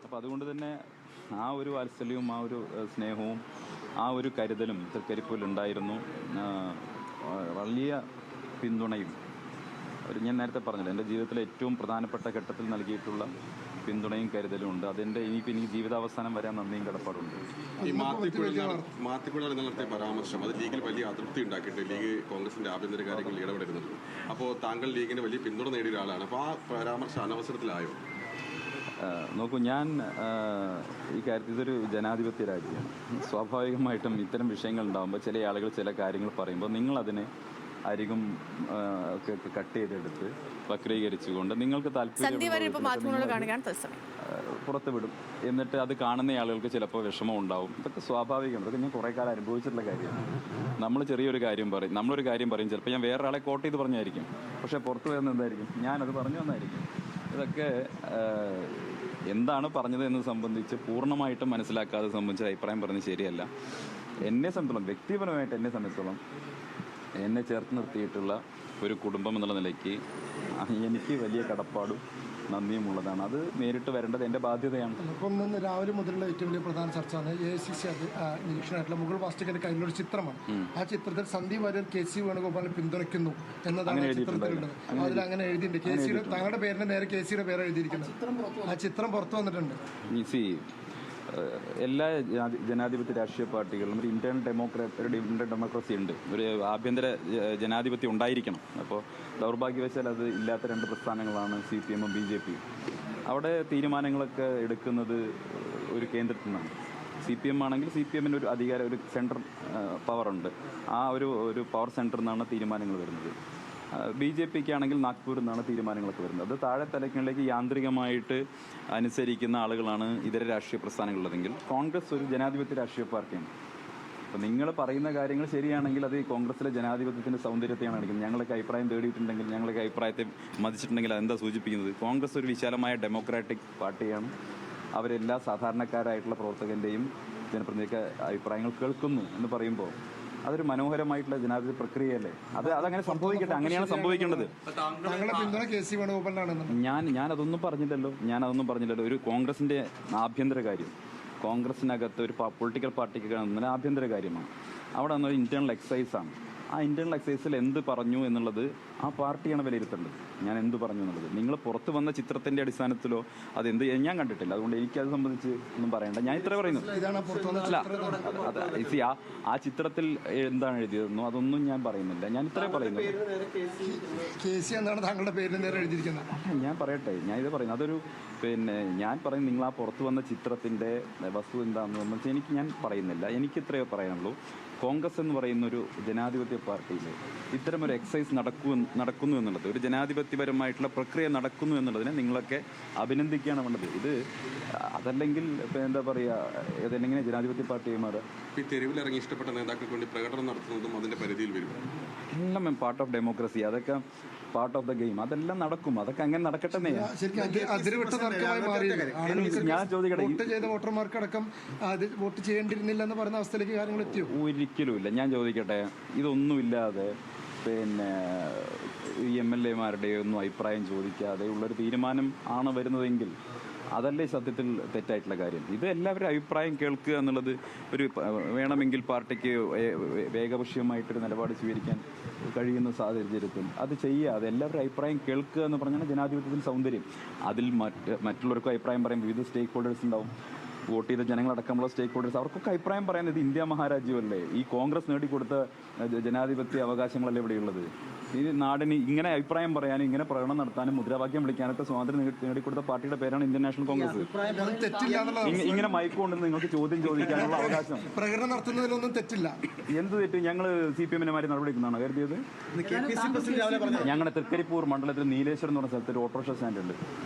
അപ്പോൾ അതുകൊണ്ട് തന്നെ ആ ഒരു വാത്സല്യവും ആ ഒരു സ്നേഹവും ആ ഒരു കരുതലും തൃക്കരിപ്പൂരിലുണ്ടായിരുന്നു. വലിയ പിന്തുണയും ഞാൻ നേരത്തെ പറഞ്ഞില്ല, എൻ്റെ ജീവിതത്തിലെ ഏറ്റവും പ്രധാനപ്പെട്ട ഘട്ടത്തിൽ നൽകിയിട്ടുള്ള പിന്തുണയും കരുതലും ഉണ്ട്. അതിൻ്റെ ഇനിയിപ്പോൾ എനിക്ക് ജീവിതാവസാനം വരാൻ നന്ദിയും കടപ്പാടുണ്ട്. ഈ മാത്തിക്കുഴ നടത്തിയ പരാമർശം അത് ലീഗിൽ വലിയ അതൃപ്തി ഉണ്ടാക്കിയിട്ട് ലീഗ് കോൺഗ്രസിന്റെ ആഭ്യന്തര കാര്യങ്ങളിൽ ഇടപെടുന്നുണ്ട്. അപ്പോൾ താങ്കൾ ലീഗിന് വലിയ പിന്തുണ നേടിയ ഒരാളാണ്. അപ്പോൾ ആ പരാമർശം അനവസരത്തിലായോ? നോക്കൂ, ഞാൻ ഈ കാര്യത്തിൽ ഇതൊരു ജനാധിപത്യ രാജ്യമാണ്. സ്വാഭാവികമായിട്ടും ഇത്തരം വിഷയങ്ങൾ ഉണ്ടാകുമ്പോൾ ചില ആളുകൾ ചില കാര്യങ്ങൾ പറയുമ്പോൾ നിങ്ങളതിനെ അരികും ഒക്കെ കട്ട് ചെയ്തെടുത്ത് വക്രീകരിച്ചുകൊണ്ട് നിങ്ങൾക്ക് താല്പര്യം പുറത്ത് വിടും. എന്നിട്ട് അത് കാണുന്ന ആളുകൾക്ക് ചിലപ്പോൾ വിഷമം ഉണ്ടാവും. ഇതൊക്കെ സ്വാഭാവികമാണ്. ഇതൊക്കെ ഞാൻ കുറേ കാലം അനുഭവിച്ചിട്ടുള്ള കാര്യമാണ്. നമ്മൾ ചെറിയൊരു കാര്യം പറയും, നമ്മളൊരു കാര്യം പറയും, ചിലപ്പോൾ ഞാൻ വേറൊരാളെ കോട്ട് ചെയ്ത് പറഞ്ഞായിരിക്കും, പക്ഷേ പുറത്ത് വരുന്ന എന്തായിരിക്കും, ഞാനത് പറഞ്ഞു വന്നായിരിക്കും. ഇതൊക്കെ എന്താണ് പറഞ്ഞത് എന്ന് സംബന്ധിച്ച് പൂർണ്ണമായിട്ടും മനസ്സിലാക്കാതെ സംബന്ധിച്ച് അഭിപ്രായം പറഞ്ഞ് ശരിയല്ല. എന്നെ സംബന്ധിച്ചോളം, വ്യക്തിപരമായിട്ട് എന്നെ സംബന്ധിച്ചോളം, എന്നെ ചേർത്ത് നിർത്തിയിട്ടുള്ള ഒരു കുടുംബം എന്നുള്ള നിലയ്ക്ക് എനിക്ക് വലിയ കടപ്പാടും നന്ദിയും ഉള്ളതാണ്. അത് നേരിട്ട് വരേണ്ടത് എൻ്റെ ബാധ്യതയാണ്. ഇപ്പം ഇന്ന് രാവിലെ മുതലുള്ള ഏറ്റവും വലിയ പ്രധാന ചർച്ചയാണ് AICC നിരീക്ഷണമായിട്ടുള്ള മുഗൾ വാസ്തുവിന്റെ കയ്യിലൊരു ചിത്രമാണ്. ആ ചിത്രത്തിൽ സന്ദീപ് വാര്യർ KC വേണുഗോപാലിനെ പിന്തുണയ്ക്കുന്നു എന്നതാണ് ചിത്രത്തിലുള്ളത്. അതിൽ അങ്ങനെ എഴുതിയിട്ടുണ്ട്. KCയുടെ താങ്കളുടെ പേരിന്റെ നേരെ KCയുടെ പേര് എഴുതിയിരിക്കുന്നത്. ആ ചിത്രം പുറത്തു വന്നിട്ടുണ്ട്. എല്ലാ ജനാധിപത്യ രാഷ്ട്രീയ പാർട്ടികളിലും ഒരു ഇന്റേണൽ ഡെമോക്രസി ഉണ്ട്. ഒരു ആഭ്യന്തര ജനാധിപത്യം ഉണ്ടായിരിക്കണം. അപ്പോൾ ദൗർഭാഗ്യവശാൽ അത് ഇല്ലാത്ത രണ്ട് പ്രസ്ഥാനങ്ങളാണ് CPM ഉം BJPയും. അവിടെ തീരുമാനങ്ങളൊക്കെ എടുക്കുന്നത് ഒരു കേന്ദ്രത്തിൽ നിന്നാണ്. CPM ആണെങ്കിൽ CPMൻ്റെ ഒരു അധികാരം, ഒരു സെൻട്രൽ പവറുണ്ട്. ആ ഒരു പവർ സെൻറ്ററിൽ നിന്നാണ് തീരുമാനങ്ങൾ വരുന്നത്. BJPക്ക് ആണെങ്കിൽ നാഗ്പൂരിൽ നിന്നാണ് തീരുമാനങ്ങളൊക്കെ വരുന്നത്. അത് താഴെ തലങ്ങളിലേക്ക് യാന്ത്രികമായിട്ട് അനുസരിക്കുന്ന ആളുകളാണ് ഇതര രാഷ്ട്രീയ പ്രസ്ഥാനങ്ങളുള്ളതെങ്കിൽ കോൺഗ്രസ് ഒരു ജനാധിപത്യ രാഷ്ട്രീയ പാർട്ടിയാണ്. അപ്പോൾ നിങ്ങൾ പറയുന്ന കാര്യങ്ങൾ ശരിയാണെങ്കിൽ അത് കോൺഗ്രസിലെ ജനാധിപത്യത്തിൻ്റെ സൗന്ദര്യത്തെയാണ് കാണിക്കുന്നത്. ഞങ്ങളൊക്കെ അഭിപ്രായം തേടിയിട്ടുണ്ടെങ്കിൽ, ഞങ്ങളൊക്കെ അഭിപ്രായത്തെ മതിച്ചിട്ടുണ്ടെങ്കിൽ അതെന്താ സൂചിപ്പിക്കുന്നത്? കോൺഗ്രസ് ഒരു വിശാലമായ ഡെമോക്രാറ്റിക് പാർട്ടിയാണ്. അവരെല്ലാ സാധാരണക്കാരായിട്ടുള്ള പ്രവർത്തകൻ്റെയും ജനപ്രതിനിധിക്ക് അഭിപ്രായങ്ങൾ കേൾക്കുന്നു എന്ന് പറയുമ്പോൾ അതൊരു മനോഹരമായിട്ടുള്ള ജനാധിപത്യ പ്രക്രിയയല്ലേ? അതങ്ങനെ സംഭവിക്കട്ടെ, അങ്ങനെയാണ് സംഭവിക്കേണ്ടത്. ഞാനതൊന്നും പറഞ്ഞില്ലല്ലോ. ഒരു കോൺഗ്രസിന്റെ ആഭ്യന്തര കാര്യം, കോൺഗ്രസിനകത്ത് ഒരു പൊളിറ്റിക്കൽ പാർട്ടിക്ക് കാണുന്ന ആഭ്യന്തര കാര്യമാണ്. അവിടെ വന്നൊരു ഇന്റേണൽ എക്സസൈസാണ്. ആ ഇന്റേണൽ എക്സസൈസിൽ എന്ത് പറഞ്ഞു എന്നുള്ളത് ആ പാർട്ടിയാണ് വിലയിരുത്തേണ്ടത്. ഞാൻ എന്ത് പറഞ്ഞു എന്നുള്ളത് നിങ്ങൾ പുറത്ത് വന്ന ചിത്രത്തിന്റെ അടിസ്ഥാനത്തിലോ അതെന്ത് ഞാൻ കണ്ടിട്ടില്ല. അതുകൊണ്ട് എനിക്കത് സംബന്ധിച്ച് ഒന്നും പറയണ്ട. ഞാൻ ഇത്ര പറയുന്നു. അല്ല, ആ ചിത്രത്തിൽ എന്താണ് എഴുതിയതെന്നോ അതൊന്നും ഞാൻ പറയുന്നില്ല. ഞാൻ ഇത്രേ പറയുന്നു. ഞാൻ പറയട്ടെ, ഞാൻ ഇത് പറയുന്നു. അതൊരു ഞാൻ പറയുന്നത് നിങ്ങൾ ആ പുറത്ത് വന്ന ചിത്രത്തിന്റെ വസ്തു എന്താണെന്ന് വെച്ചാൽ ഞാൻ പറയുന്നില്ല. എനിക്ക് ഇത്രയേ പറയാനുള്ളൂ. കോൺഗ്രസ് എന്ന് പറയുന്ന ഒരു ജനാധിപത്യ പാർട്ടിയിൽ ഇത്തരമൊരു എക്സസൈസ് നടക്കുന്നു എന്നുള്ളത്, ഒരു ജനാധിപത്യപരമായിട്ടുള്ള പ്രക്രിയ നടക്കുന്നു എന്നുള്ളതിനെ നിങ്ങളൊക്കെ അഭിനന്ദിക്കുകയാണ് വേണ്ടത്. ഇത് അതല്ലെങ്കിൽ എന്താ പറയുക, ഏതെങ്കിലും ജനാധിപത്യ പാർട്ടിയായി മാറുക. ഈ തെരുവിലിറങ്ങി ഇഷ്ടപ്പെട്ട നേതാക്കൾക്ക് വേണ്ടി പ്രകടനം നടത്തുന്നതും അതിന്റെ പരിധിയിൽ വരും. എല്ലാം പാർട്ട് ഓഫ് ഡെമോക്രസി, അതൊക്കെ പാർട്ട് ഓഫ് ദ ഗെയിം. അതെല്ലാം നടക്കും, അതൊക്കെ അങ്ങനെ നടക്കട്ടെ. ഞാൻ ചോദിക്കട്ടെ, വോട്ടർമാർക്കടക്കം വോട്ട് ചെയ്യേണ്ടിരുന്നില്ല എന്ന് പറയുന്ന അവസ്ഥയിലേക്ക് കാര്യങ്ങൾ എത്തിയോ? ഒരിക്കലുമില്ല. ഞാൻ ചോദിക്കട്ടെ, ഇതൊന്നുമില്ലാതെ ഈ MLA മാരുടെ ഒന്നും അഭിപ്രായം ചോദിക്കാതെ ഉള്ളൊരു തീരുമാനം ആണ് വരുന്നതെങ്കിൽ അതല്ലേ സത്യത്തിൽ തെറ്റായിട്ടുള്ള കാര്യം? ഇത് എല്ലാവരും അഭിപ്രായം കേൾക്കുക എന്നുള്ളത് ഒരു വേണമെങ്കിൽ പാർട്ടിക്ക് വേഗപക്ഷ്യമായിട്ടൊരു നിലപാട് സ്വീകരിക്കാൻ കഴിയുന്ന സാഹചര്യത്തിൽ അത് ചെയ്യുക. അത് എല്ലാവരും അഭിപ്രായം കേൾക്കുക എന്ന് പറഞ്ഞാൽ ജനാധിപത്യത്തിന് സൗന്ദര്യം. അതിൽ മറ്റുള്ളവർക്കും അഭിപ്രായം പറയാൻ വിവിധ സ്റ്റേക്ക് ഹോൾഡേഴ്സ് ഉണ്ടാവും. വോട്ട് ചെയ്ത ജനങ്ങളടക്കമുള്ള സ്റ്റേക്ക് ഹോൾഡേഴ്സ്, അവർക്കൊക്കെ അഭിപ്രായം പറയാൻ ഇന്ത്യ മഹാരാജ്യമല്ലേ? ഈ കോൺഗ്രസ് നേടിക്കൊടുത്ത ജനാധിപത്യ അവകാശങ്ങളല്ലേ ഇവിടെയുള്ളത്? ഈ നാടിന് ഇങ്ങനെ അഭിപ്രായം പറയാനും ഇങ്ങനെ പ്രകടനം നടത്താനും മുദ്രാവാക്യം വിളിക്കാനൊക്കെ സ്വാതന്ത്ര്യം നേടിക്കൊടുത്ത പാർട്ടിയുടെ പേരാണ് ഇന്ത്യൻ നാഷണൽ കോൺഗ്രസ്. ഇങ്ങനെ മയക്കുകൊണ്ടെന്ന് നിങ്ങൾക്ക് ചോദ്യം ചോദിക്കാനുള്ള അവകാശം. പ്രകടനം നടത്തുന്നതിലൊന്നും തെറ്റില്ല. എന്ത് തെറ്റ്? ഞങ്ങൾ CPM-മാര് നടപടിക്കുന്നതാണോ കരുതിയത്? ഞങ്ങളുടെ തൃക്കരിപ്പൂർ മണ്ഡലത്തിൽ നീലേശ്വരം എന്ന് പറഞ്ഞ സ്ഥലത്ത് ഒരു ഓട്ടോറിക്ഷ സ്റ്റാൻഡ് ഉണ്ട്.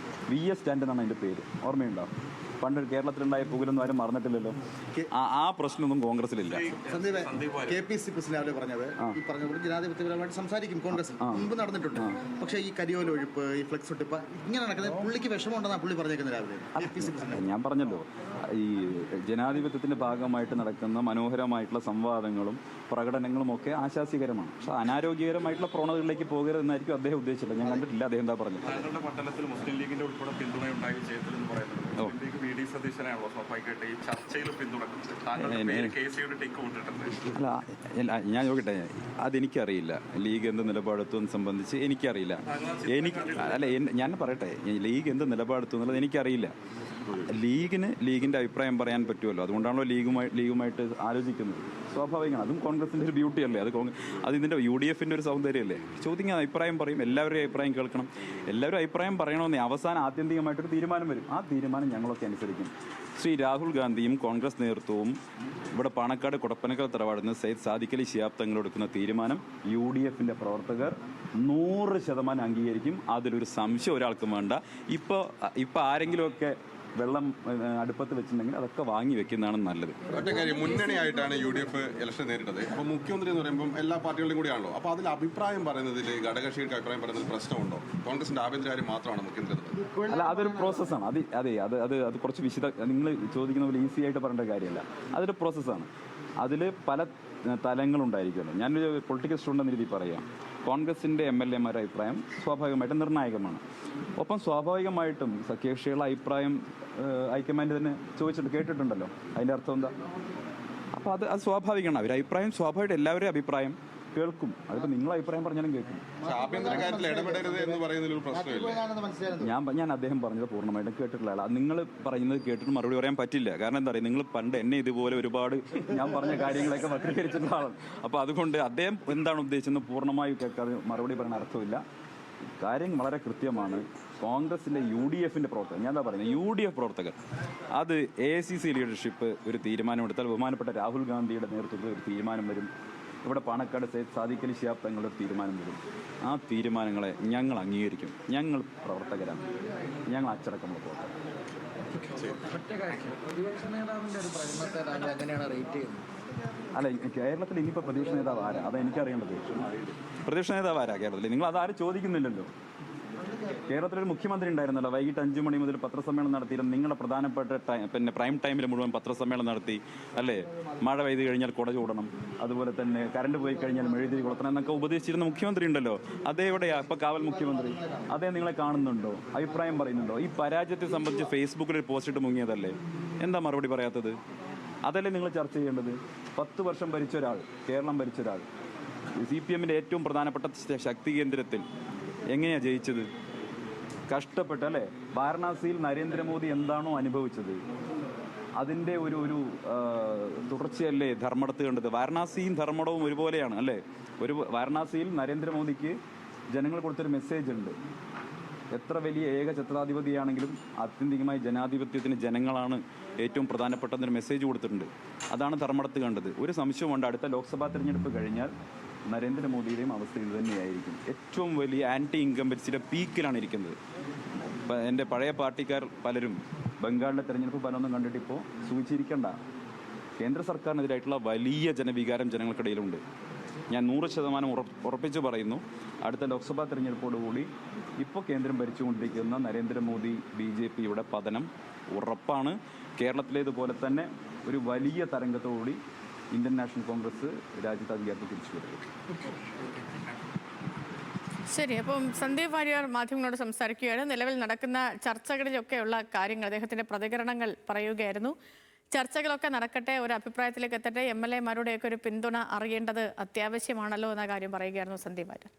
VS സ്റ്റാൻഡ് എന്നാണ് അതിന്റെ പേര്. ഓർമ്മയുണ്ടോ? പണ്ട് കേരളത്തിലുണ്ടായ പുകലൊന്നും ആരും മറന്നിട്ടില്ലല്ലോ. ആ പ്രശ്നമൊന്നും കോൺഗ്രസിലില്ല. KPC പ്രസിഡന്റ് പറഞ്ഞത് ഈ പറഞ്ഞ ജനാധിപത്യപരമായിട്ട് സംസാരിക്കും കോൺഗ്രസ് മുമ്പ് നടന്നിട്ടുണ്ട്. പക്ഷേ ഈ കരിയോല ഒഴിപ്പ്, ഈ ഫ്ലെക്സ് ഒട്ടിപ്പ് ഇങ്ങനെ നടക്കുന്നത് പുള്ളിക്ക് വിഷമമുണ്ടെന്നാണ് പുള്ളി പറഞ്ഞേക്കുന്നത് രാവിലെ. ഞാൻ പറഞ്ഞല്ലോ, ഈ ജനാധിപത്യത്തിന്റെ ഭാഗമായിട്ട് നടക്കുന്ന മനോഹരമായിട്ടുള്ള സംവാദങ്ങളും പ്രകടനങ്ങളും ഒക്കെ ആശാസ്യകരമാണ്. പക്ഷെ അനാരോഗ്യകരമായിട്ടുള്ള പ്രവണതകളിലേക്ക് പോകരുതെന്നായിരിക്കും അദ്ദേഹം ഉദ്ദേശിച്ചത്. ഞാൻ കണ്ടിട്ടില്ല അദ്ദേഹം എന്താ പറഞ്ഞത്. മണ്ഡലത്തിൽ മുസ്ലിം ലീഗിന്റെ ഉൾപ്പെടെ പിന്തുണയുണ്ടായ വിജയത്തിൽ എന്ന് പറയുന്നത് പൊസിഷനാണല്ലോ സ്വാഭാവികമായിട്ട് ഈ ചർച്ചയിൽ പിന്തുണക്കുന്നത്. താങ്കളുടെ പേര് KC-യുടെ ടിക്ക് കൊണ്ടിട്ടുണ്ട്. അല്ല ഞാൻ നോക്കട്ടെ, അതെനിക്കറിയില്ല. ലീഗ് എന്ത് നിലപാടെത്തും സംബന്ധിച്ച് എനിക്കറിയില്ല. ഞാൻ പറയട്ടെ, ലീഗ് എന്ത് നിലപാടെത്തും എന്നുള്ളത് എനിക്കറിയില്ല. ലീഗിൻ്റെ അഭിപ്രായം പറയാൻ പറ്റുമല്ലോ. അതുകൊണ്ടാണല്ലോ ലീഗുമായിട്ട് ആലോചിക്കുന്നത്. സ്വാഭാവികമാണ്. അതും കോൺഗ്രസിൻ്റെ ഒരു ബ്യൂട്ടി അല്ലേ. അത് ഇതിൻ്റെ UDF-ൻ്റെ ഒരു സൗന്ദര്യമല്ലേ. ചോദിക്കാൻ അഭിപ്രായം പറയും, എല്ലാവരുടെയും അഭിപ്രായം കേൾക്കണം. എല്ലാവരും അഭിപ്രായം പറയണമെന്നേ. അവസാനം ആത്യന്തികമായിട്ടൊരു തീരുമാനം വരും. ആ തീരുമാനം ഞങ്ങളൊക്കെ അനുസരിക്കും. ശ്രീ രാഹുൽ ഗാന്ധിയും കോൺഗ്രസ് നേതൃത്വവും ഇവിടെ പാണക്കാട് കൊടപ്പനക്കൽ തറവാടുന്ന സയ്യിദ് സാദിഖ് അലി ശിഹാബ് തങ്ങൾ എടുക്കുന്ന തീരുമാനം UDF-ൻ്റെ പ്രവർത്തകർ 100% അംഗീകരിക്കും. അതിലൊരു സംശയം ഒരാൾക്കും വേണ്ട. ഇപ്പോൾ ആരെങ്കിലുമൊക്കെ വെള്ളം അടുപ്പത്ത് വെച്ചിട്ടുണ്ടെങ്കിൽ അതൊക്കെ വാങ്ങി വെക്കുന്നതാണ് നല്ലത്. ഒറ്റ കാര്യം, മുന്നണിയായിട്ടാണ് UDF ഇലക്ഷൻ നേരിട്ടത്. അപ്പോൾ മുഖ്യമന്ത്രി എന്ന് പറയുമ്പോൾ എല്ലാ പാർട്ടികളുടെയും കൂടിയാണല്ലോ. അപ്പോൾ അതിൽ അഭിപ്രായം പറയുന്നതിൽ ഘടകകക്ഷികൾക്ക് അഭിപ്രായം പറയുന്നതിൽ പ്രശ്നമുണ്ടോ? കോൺഗ്രസിന്റെ ആഭ്യന്തരകാര്യം മാത്രമാണ് മുഖ്യമന്ത്രി. അല്ല, അതൊരു പ്രോസസ്സാണ്. അത് കുറച്ച് നിങ്ങൾ ചോദിക്കുന്ന പോലെ ഈസി ആയിട്ട് പറയേണ്ട കാര്യമല്ല. അതൊരു പ്രോസസ്സാണ്. അതിൽ പല തലങ്ങളുണ്ടായിരിക്കുമല്ലോ. ഞാനൊരു പൊളിറ്റിക്കൽ സ്റ്റുഡൻ്റ് എന്ന രീതിയിൽ പറയാം. കോൺഗ്രസിൻ്റെ MLA-മാരുടെ അഭിപ്രായം സ്വാഭാവികമായിട്ടും നിർണായകമാണ്. ഒപ്പം സ്വാഭാവികമായിട്ടും സഖ്യകക്ഷികളുടെ അഭിപ്രായം ഹൈക്കമാൻഡ് തന്നെ കേട്ടിട്ടുണ്ടല്ലോ. അതിൻ്റെ അർത്ഥം എന്താ? അപ്പോൾ അത് സ്വാഭാവികമാണ്. അവരുടെ അഭിപ്രായം സ്വാഭാവികമായിട്ട് എല്ലാവരുടെയും അഭിപ്രായം കേൾക്കും. അതിപ്പോൾ നിങ്ങളെ അഭിപ്രായം പറഞ്ഞാലും കേൾക്കും. ആഭ്യന്തര കാര്യത്തിൽ ഇടപെടരുത് എന്ന് പറയുന്നതിൽ ഒരു പ്രശ്നമില്ല. ഞാൻ അദ്ദേഹം പറഞ്ഞത് പൂർണ്ണമായിട്ടും കേട്ടിട്ടുള്ള നിങ്ങൾ പറയുന്നത് കേട്ടിട്ട് മറുപടി പറയാൻ പറ്റില്ല. കാരണം എന്താ പറയുക, നിങ്ങൾ പണ്ട് എന്നെ ഇതുപോലെ ഒരുപാട് ഞാൻ പറഞ്ഞ കാര്യങ്ങളൊക്കെ വക്രീകരിച്ചിട്ടുള്ള ആളാണ്. അപ്പോൾ അതുകൊണ്ട് അദ്ദേഹം എന്താണ് ഉദ്ദേശിച്ചത് പൂർണ്ണമായി കേൾക്കാതെ മറുപടി പറയാൻ അർത്ഥമില്ല. കാര്യം വളരെ കൃത്യമാണ്. കോൺഗ്രസിൻ്റെ UDF-ൻ്റെ പ്രവർത്തകർ, ഞാൻ എന്താ പറയുന്നത്, UDF പ്രവർത്തകർ അത് AICC ലീഡർഷിപ്പ് ഒരു തീരുമാനമെടുത്താൽ ബഹുമാനപ്പെട്ട രാഹുൽ ഗാന്ധിയുടെ നേതൃത്വത്തിൽ ഒരു തീരുമാനം വരും. ഇവിടെ പാണക്കാട് സയ്യിദ് സാദിഖ് അലി ശിഹാബ് തങ്ങളുടെ തീരുമാനം വരും. ആ തീരുമാനങ്ങളെ ഞങ്ങൾ അംഗീകരിക്കും. ഞങ്ങൾ പ്രവർത്തകരാണ്. ഞങ്ങൾ അച്ചടക്കമുള്ള പ്രവർത്തകരാണ്. അല്ല, കേരളത്തിൽ ഇനിയിപ്പോൾ പ്രതിപക്ഷ നേതാവ് ആരാ? അതാ എനിക്കറിയേണ്ടത്. പ്രതിപക്ഷ നേതാവ് ആരാ കേരളത്തിൽ? നിങ്ങൾ അതാരും ചോദിക്കുന്നില്ലല്ലോ. കേരളത്തിലൊരു മുഖ്യമന്ത്രി ഉണ്ടായിരുന്നല്ലോ. വൈകിട്ട് 5 മണി മുതൽ പത്രസമ്മേളനം നടത്തിയിരുന്നു. നിങ്ങളുടെ പ്രധാനപ്പെട്ട പ്രൈം ടൈമിൽ മുഴുവൻ പത്രസമ്മേളനം നടത്തി അല്ലേ. മഴ പെയ്ത് കഴിഞ്ഞാൽ കുട ചൂടണം, അതുപോലെ തന്നെ കറണ്ട് പോയി കഴിഞ്ഞാൽ മെഴുതിരി കൊളുത്തണം എന്നൊക്കെ ഉപദേശിച്ചിരുന്ന മുഖ്യമന്ത്രി ഉണ്ടല്ലോ. അതേ എവിടെയാ ഇപ്പോൾ കാവൽ മുഖ്യമന്ത്രി? അതേ നിങ്ങളെ കാണുന്നുണ്ടോ? അഭിപ്രായം പറയുന്നുണ്ടോ? ഈ പരാജയത്തെ സംബന്ധിച്ച് ഫേസ്ബുക്കിൽ ഒരു പോസ്റ്റ് ഇട്ട് മുങ്ങിയതല്ലേ. എന്താ മറുപടി പറയാത്തത്? അതല്ലേ നിങ്ങൾ ചർച്ച ചെയ്യേണ്ടത്? 10 വർഷം ഭരിച്ച ഒരാൾ, കേരളം ഭരിച്ച ഒരാൾ, CPM-ൻ്റെ ഏറ്റവും പ്രധാനപ്പെട്ട ശക്തി കേന്ദ്രത്തിൽ എങ്ങനെയാണ് ജയിച്ചത്? കഷ്ടപ്പെട്ടല്ലേ. വാരണാസിയിൽ നരേന്ദ്രമോദി എന്താണോ അനുഭവിച്ചത് അതിൻ്റെ ഒരു തുടർച്ചയല്ലേ ധർമ്മടത്ത് കണ്ടത്. വാരണാസിയും ധർമ്മടവും ഒരുപോലെയാണ് അല്ലേ. വാരണാസിയിൽ നരേന്ദ്രമോദിക്ക് ജനങ്ങൾ കൊടുത്തൊരു മെസ്സേജ് ഉണ്ട്. എത്ര വലിയ ഏകഛത്രാധിപതിയാണെങ്കിലും ആത്യന്തികമായി ജനാധിപത്യത്തിന് ജനങ്ങളാണ് ഏറ്റവും പ്രധാനപ്പെട്ടതെന്നൊരു മെസ്സേജ് കൊടുത്തിട്ടുണ്ട്. അതാണ് ധർമ്മടത്ത് കണ്ടത്. ഒരു സംശയമുണ്ട്, അടുത്ത ലോക്സഭാ തെരഞ്ഞെടുപ്പ് കഴിഞ്ഞാൽ നരേന്ദ്രമോദിയുടെയും അവസ്ഥ ഇത് തന്നെയായിരിക്കും. ഏറ്റവും വലിയ ആൻറ്റി ഇൻകംബൻസിയുടെ പീക്കിലാണ് ഇരിക്കുന്നത്. ഇപ്പം എൻ്റെ പഴയ പാർട്ടിക്കാർ പലരും ബംഗാളിലെ തെരഞ്ഞെടുപ്പ് ഫലമൊന്നും കണ്ടിട്ടിപ്പോൾ സൂചിച്ചിരിക്കേണ്ട. കേന്ദ്ര സർക്കാരിനെതിരായിട്ടുള്ള വലിയ ജനവികാരം ജനങ്ങൾക്കിടയിലുണ്ട്. ഞാൻ 100% ഉറപ്പിച്ച് പറയുന്നു, അടുത്ത ലോക്സഭാ തെരഞ്ഞെടുപ്പോടുകൂടി ഇപ്പോൾ കേന്ദ്രം ഭരിച്ചുകൊണ്ടിരിക്കുന്ന നരേന്ദ്രമോദി BJP-യുടെ പതനം ഉറപ്പാണ്. കേരളത്തിലേതുപോലെ തന്നെ ഒരു വലിയ തരംഗത്തോടുകൂടി ഇന്ത്യൻ നാഷണൽ കോൺഗ്രസ് രാജ്യത്ത് അധികാരത്തിൽ തിരിച്ചു വരും. ശരി, അപ്പം സന്ദീപ് വാര്യർ മാധ്യമങ്ങളോട് സംസാരിക്കുകയാണ്. നിലവിൽ നടക്കുന്ന ചർച്ചകളിലൊക്കെയുള്ള കാര്യങ്ങൾ, അദ്ദേഹത്തിൻ്റെ പ്രതികരണങ്ങൾ പറയുകയായിരുന്നു. ചർച്ചകളൊക്കെ നടക്കട്ടെ, ഒരു അഭിപ്രായത്തിലേക്ക് എത്തട്ടെ, MLA-മാരുടെയൊക്കെ ഒരു പിന്തുണ അറിയേണ്ടത് അത്യാവശ്യമാണല്ലോ എന്ന കാര്യം പറയുകയായിരുന്നു സന്ദീപ് വാര്യർ.